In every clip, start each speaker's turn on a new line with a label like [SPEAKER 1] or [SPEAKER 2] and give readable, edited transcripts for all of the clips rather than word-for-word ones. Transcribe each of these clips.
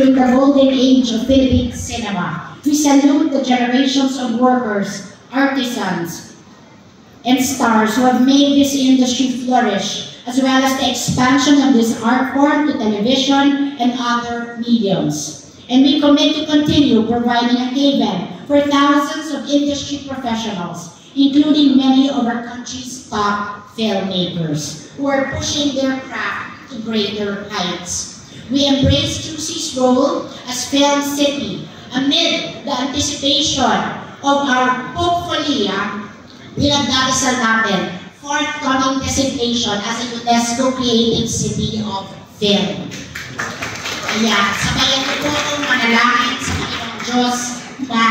[SPEAKER 1] during the golden age of Philippine cinema. We salute the generations of workers, artisans, and stars who have made this industry flourish, as well as the expansion of this art form to television and other mediums. And we commit to continue providing a haven for thousands of industry professionals, including many of our country's top filmmakers, who are pushing their craft to greater heights. We embrace QC's role as Film City amid the anticipation of our, hopefully, pinagdadasal natin, forthcoming designation as a UNESCO Creative City of Film. Kaya, sabayan ko po ang manalangin sa Panginoong Diyos na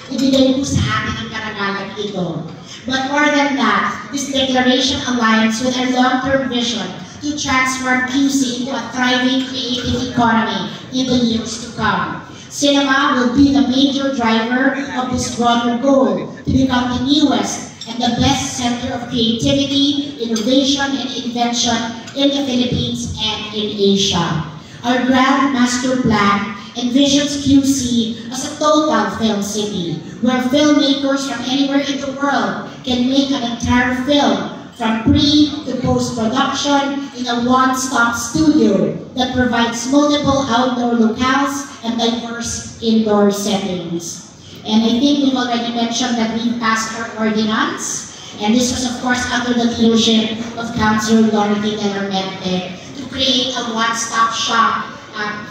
[SPEAKER 1] ibigay po sa atin ang karagalan ito. But more than that, this declaration aligns with our long-term vision to transform QC into a thriving creative economy in the years to come. Cinema will be the major driver of this broader goal to become the newest and the best center of creativity, innovation, and invention in the Philippines and in Asia. Our grand master plan envisions QC as a total film city, where filmmakers from anywhere in the world can make an entire film, from pre to post-production, in a one-stop studio that provides multiple outdoor locales and diverse indoor settings. And I think we've already mentioned that we passed our ordinance, and this was of course under the leadership of Councilor Dorothy Delarmente, to create a one-stop shop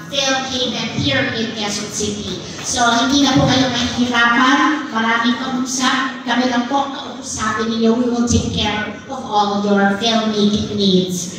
[SPEAKER 1] film haven here in Quezon City. So hindi na po kayo mahihirapan, maraming kausap, kami lang po kausapin ninyo. We will take care of all your filmmaking needs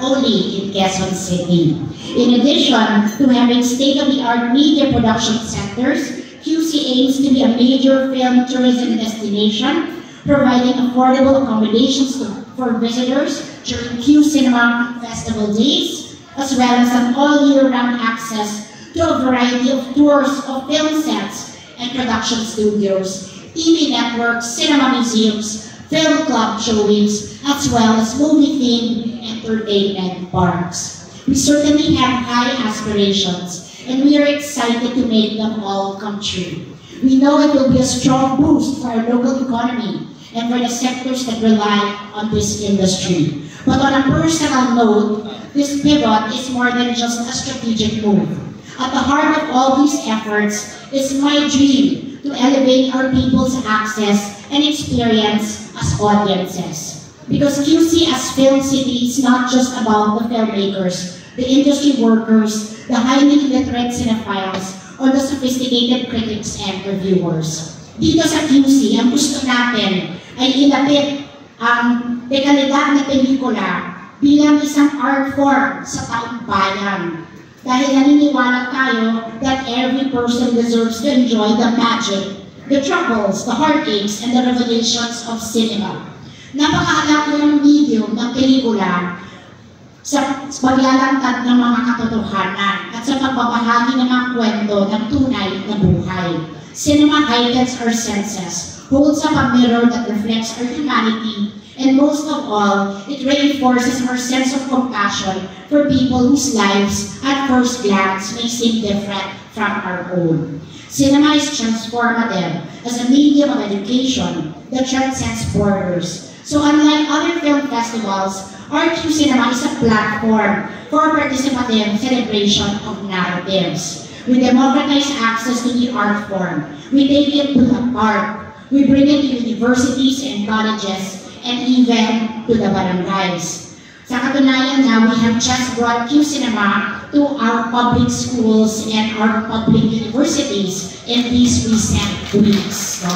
[SPEAKER 1] only in Quezon City. In addition to having state-of-the-art media production centers, QC aims to be a major film tourism destination, providing affordable accommodations for visitors during Q Cinema Festival days, as well as an all-year-round access to a variety of tours of film sets and production studios, TV networks, cinema museums, film club showings, as well as movie-themed entertainment parks. We certainly have high aspirations, and we are excited to make them all come true. We know it will be a strong boost for our local economy and for the sectors that rely on this industry. But on a personal note, this pivot is more than just a strategic move. At the heart of all these efforts is my dream to elevate our people's access and experience as audiences. Because QC as Film City is not just about the filmmakers, the industry workers, the highly literate cinephiles, or the sophisticated critics and reviewers. Dito sa QC, ang gusto natin ay ilapit ang dekalidad na pelikula bilang isang art form sa taong bayan. Dahil naniniwala tayo that every person deserves to enjoy the magic, the troubles, the heartaches, and the revelations of cinema. Napakahalaga ng medium ng pelikula sa paglalantad ng mga katotohanan at sa pagbabahagi ng mga kwento ng tunay na buhay. Cinema heightens our senses, holds up a mirror that reflects our humanity, and most of all, it reinforces our sense of compassion for people whose lives, at first glance, may seem different from our own. Cinema is transformative as a medium of education that transcends borders. So unlike other film festivals, our Q Cinema is a platform for participative celebration of narratives. We democratize access to the art form. We take it to the park. We bring it to universities and colleges, and even to the barangays. Sa katunayan na, we have just brought Q Cinema to our public schools and our public universities in these recent weeks. So,